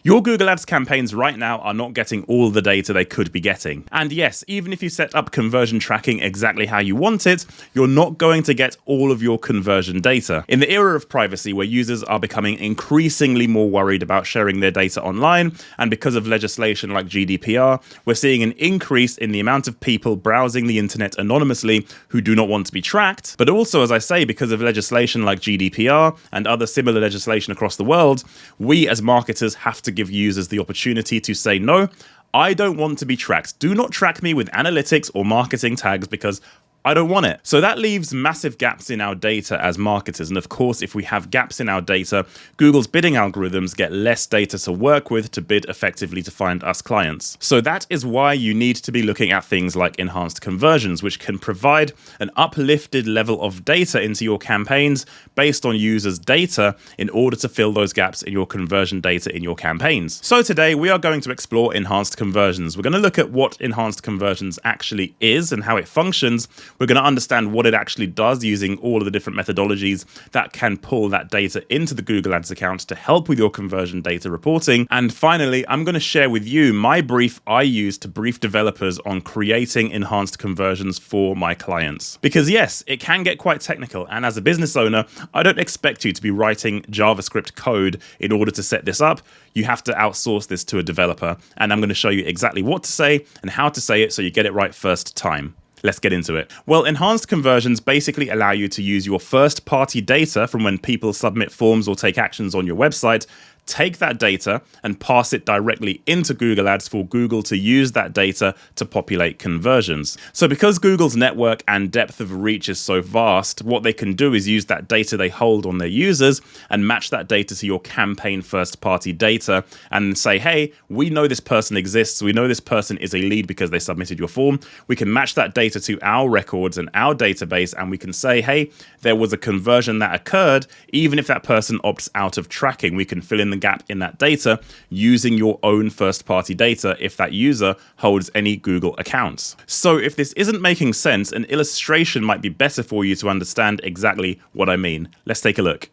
Your Google Ads campaigns right now are not getting all the data they could be getting. And yes, even if you set up conversion tracking exactly how you want it, you're not going to get all of your conversion data. In the era of privacy, where users are becoming increasingly more worried about sharing their data online, and because of legislation like GDPR, we're seeing an increase in the amount of people browsing the internet anonymously who do not want to be tracked. But also, as I say, because of legislation like GDPR and other similar legislation across the world, we as marketers have to give users the opportunity to say, no, I don't want to be tracked. Do not track me with analytics or marketing tags because I don't want it. So that leaves massive gaps in our data as marketers. And of course, if we have gaps in our data, Google's bidding algorithms get less data to work with to bid effectively to find us clients. So that is why you need to be looking at things like enhanced conversions, which can provide an uplifted level of data into your campaigns based on users' data in order to fill those gaps in your conversion data in your campaigns. So today we are going to explore enhanced conversions. We're going to look at what enhanced conversions actually is and how it functions. We're going to understand what it actually does using all of the different methodologies that can pull that data into the Google Ads account to help with your conversion data reporting. And finally, I'm going to share with you my brief I use to brief developers on creating enhanced conversions for my clients. Because yes, it can get quite technical. And as a business owner, I don't expect you to be writing JavaScript code in order to set this up. You have to outsource this to a developer. And I'm going to show you exactly what to say and how to say it so you get it right first time. Let's get into it. Well, enhanced conversions basically allow you to use your first-party data from when people submit forms or take actions on your website, take that data and pass it directly into Google Ads for Google to use that data to populate conversions. So because Google's network and depth of reach is so vast, what they can do is use that data they hold on their users and match that data to your campaign first-party data and say, hey, we know this person exists. We know this person is a lead because they submitted your form. We can match that data to our records and our database, and we can say, hey, there was a conversion that occurred. Even if that person opts out of tracking, we can fill in the gap in that data using your own first-party data if that user holds any Google accounts. So if this isn't making sense, an illustration might be better for you to understand exactly what I mean. Let's take a look.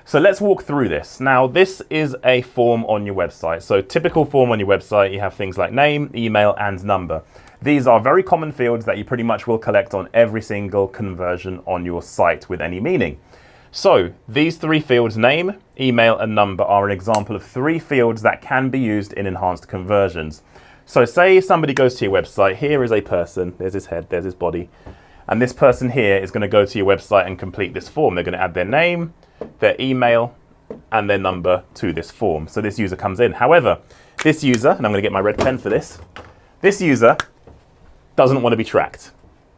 So let's walk through this. Now, this is a form on your website. So typical form on your website, you have things like name, email, and number. These are very common fields that you pretty much will collect on every single conversion on your site with any meaning. So these three fields, name, email, and number, are an example of three fields that can be used in enhanced conversions. So say somebody goes to your website, here is a person, there's his head, there's his body, and this person here is going to go to your website and complete this form. They're going to add their name, their email, and their number to this form. So this user comes in. However, this user, and I'm going to get my red pen for this user doesn't want to be tracked.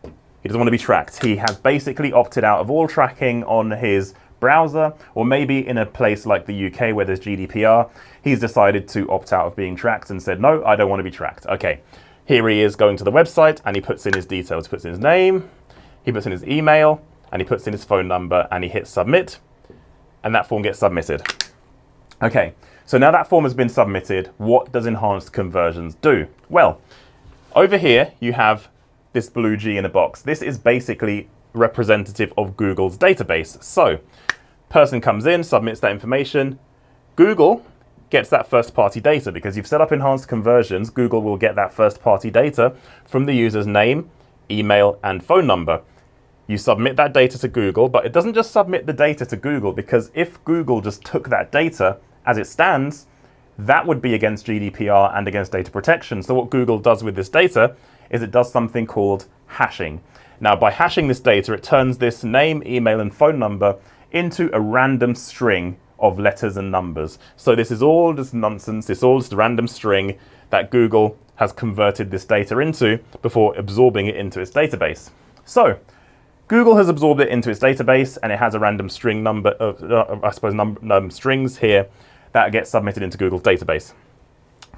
He doesn't want to be tracked. He has basically opted out of all tracking on his browser, or maybe in a place like the UK where there's GDPR, he's decided to opt out of being tracked and said, no, I don't want to be tracked. Okay, here he is going to the website and he puts in his details. He puts in his name, he puts in his email, and he puts in his phone number, and he hits submit, and that form gets submitted. Okay, so now that form has been submitted, what does enhanced conversions do? Well, over here you have this blue G in a box. This is basically representative of Google's database. So, person comes in, submits that information. Google gets that first-party data because you've set up enhanced conversions. Google will get that first-party data from the user's name, email, and phone number. You submit that data to Google, but it doesn't just submit the data to Google, because if Google just took that data as it stands, that would be against GDPR and against data protection. So what Google does with this data is it does something called hashing. Now, by hashing this data, it turns this name, email, and phone number into a random string of letters and numbers. So this is all just nonsense. It's all just a random string that Google has converted this data into before absorbing it into its database. So Google has absorbed it into its database, and it has a random string number of, strings here that get submitted into Google's database.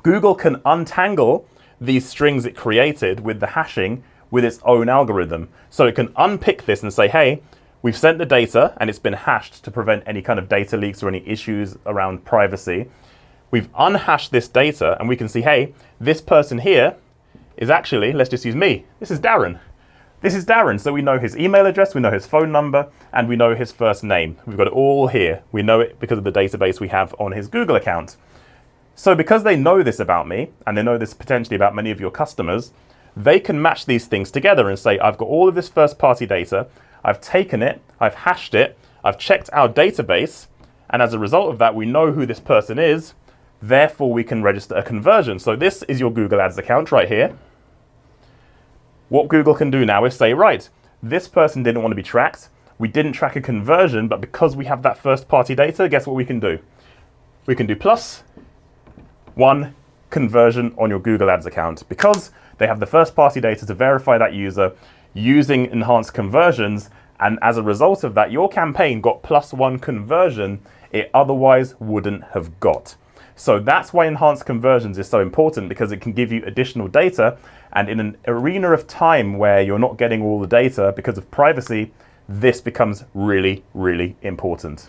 Google can untangle these strings it created with the hashing with its own algorithm. So it can unpick this and say, hey, we've sent the data and it's been hashed to prevent any kind of data leaks or any issues around privacy. We've unhashed this data and we can see, hey, this person here is actually, let's just use me. This is Darren. This is Darren. So we know his email address, we know his phone number, and we know his first name. We've got it all here. We know it because of the database we have on his Google account. So because they know this about me, and they know this potentially about many of your customers, they can match these things together and say, I've got all of this first-party data, I've taken it, I've hashed it, I've checked our database, and as a result of that, we know who this person is, therefore we can register a conversion. So this is your Google Ads account right here. What Google can do now is say, right, this person didn't want to be tracked, we didn't track a conversion, but because we have that first-party data, guess what we can do? We can do +1 conversion on your Google Ads account. Because they have the first-party data to verify that user using enhanced conversions, and as a result of that, your campaign got +1 conversion it otherwise wouldn't have got. So that's why enhanced conversions is so important, because it can give you additional data, and in an arena of time where you're not getting all the data because of privacy, this becomes really, really important.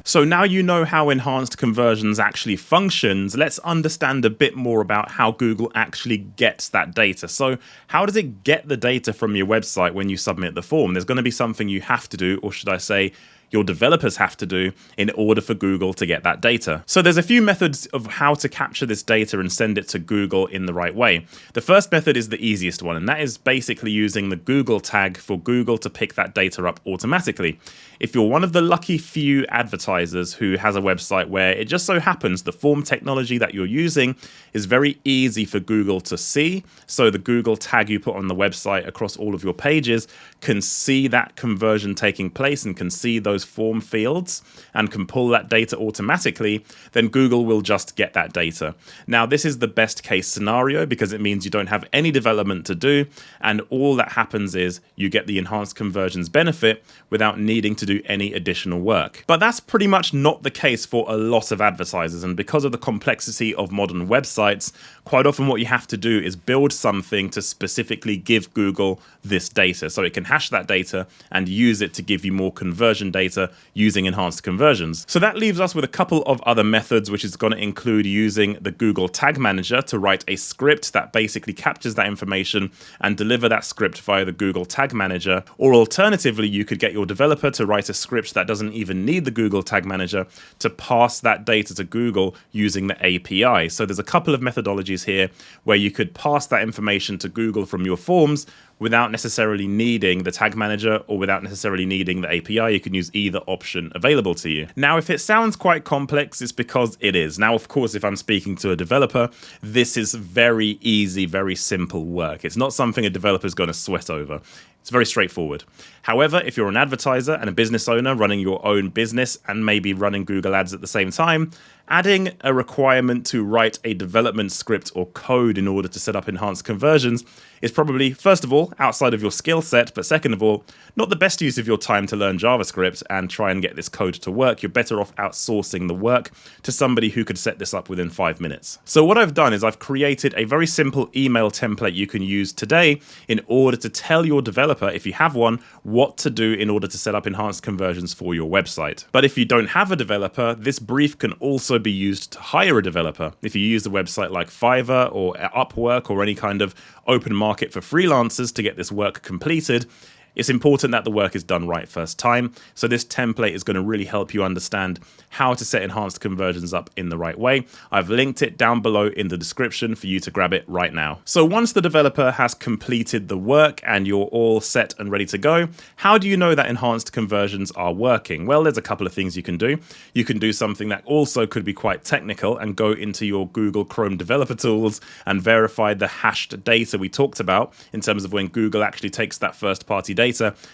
So now you know how enhanced conversions actually functions, let's understand a bit more about how Google actually gets that data. So how does it get the data from your website when you submit the form? There's going to be something you have to do, or should I say, your developers have to do in order for Google to get that data. So there's a few methods of how to capture this data and send it to Google in the right way. The first method is the easiest one, and that is basically using the Google tag for Google to pick that data up automatically. If you're one of the lucky few advertisers who has a website where it just so happens the form technology that you're using is very easy for Google to see, so the Google tag you put on the website across all of your pages can see that conversion taking place and can see those form fields and can pull that data automatically, then Google will just get that data. Now, this is the best case scenario because it means you don't have any development to do, and all that happens is you get the enhanced conversions benefit without needing to do any additional work. But that's pretty much not the case for a lot of advertisers, and because of the complexity of modern websites, quite often what you have to do is build something to specifically give Google this data, so it can hash that data and use it to give you more conversion data using enhanced conversions. So that leaves us with a couple of other methods, which is going to include using the Google Tag Manager to write a script that basically captures that information and deliver that script via the Google Tag Manager. Or alternatively, you could get your developer to write a script that doesn't even need the Google Tag Manager to pass that data to Google using the API. So there's a couple of methodologies here where you could pass that information to Google from your forms without necessarily needing the tag manager or without necessarily needing the API. You can use either option available to you. Now, if it sounds quite complex, it's because it is. Now, of course, if I'm speaking to a developer, this is very easy, very simple work. It's not something a developer is going to sweat over. It's very straightforward. However, if you're an advertiser and a business owner running your own business and maybe running Google Ads at the same time, adding a requirement to write a development script or code in order to set up enhanced conversions is probably, first of all, outside of your skill set, but second of all, not the best use of your time to learn JavaScript and try and get this code to work. You're better off outsourcing the work to somebody who could set this up within 5 minutes. So what I've done is I've created a very simple email template you can use today in order to tell your developer, if you have one, what to do in order to set up enhanced conversions for your website. But if you don't have a developer, this brief can also be used to hire a developer. If you use a website like Fiverr or Upwork or any kind of open market for freelancers to get this work completed, it's important that the work is done right first time. So this template is going to really help you understand how to set enhanced conversions up in the right way. I've linked it down below in the description for you to grab it right now. So once the developer has completed the work and you're all set and ready to go, how do you know that enhanced conversions are working? Well, there's a couple of things you can do. You can do something that also could be quite technical and go into your Google Chrome developer tools and verify the hashed data we talked about in terms of when Google actually takes that first party data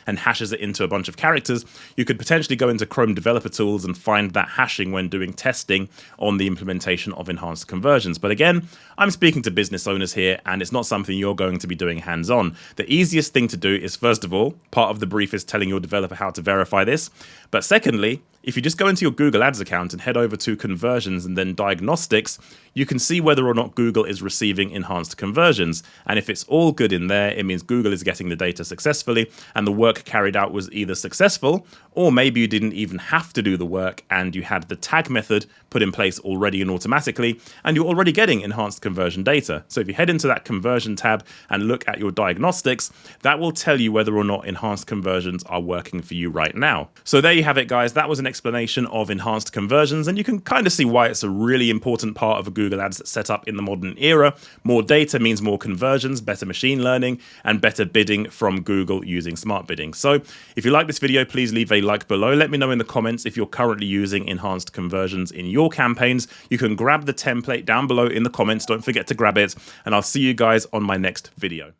and hashes it into a bunch of characters. You could potentially go into Chrome developer tools and find that hashing when doing testing on the implementation of enhanced conversions. But again, I'm speaking to business owners here, and it's not something you're going to be doing hands-on. The easiest thing to do is, first of all, part of the brief is telling your developer how to verify this. But secondly, if you just go into your Google Ads account and head over to conversions and then diagnostics, you can see whether or not Google is receiving enhanced conversions. And if it's all good in there, it means Google is getting the data successfully and the work carried out was either successful, or maybe you didn't even have to do the work and you had the tag method put in place already and automatically, and you're already getting enhanced conversion data. So if you head into that conversion tab and look at your diagnostics, that will tell you whether or not enhanced conversions are working for you right now. So there you have it, guys. That was an explanation of enhanced conversions, and you can kind of see why it's a really important part of a Google Ads setup in the modern era. More data means more conversions, better machine learning, and better bidding from Google using smart bidding. So if you like this video, please leave a like below. Let me know in the comments if you're currently using enhanced conversions in your campaigns. You can grab the template down below in the comments. Don't forget to grab it, and I'll see you guys on my next video.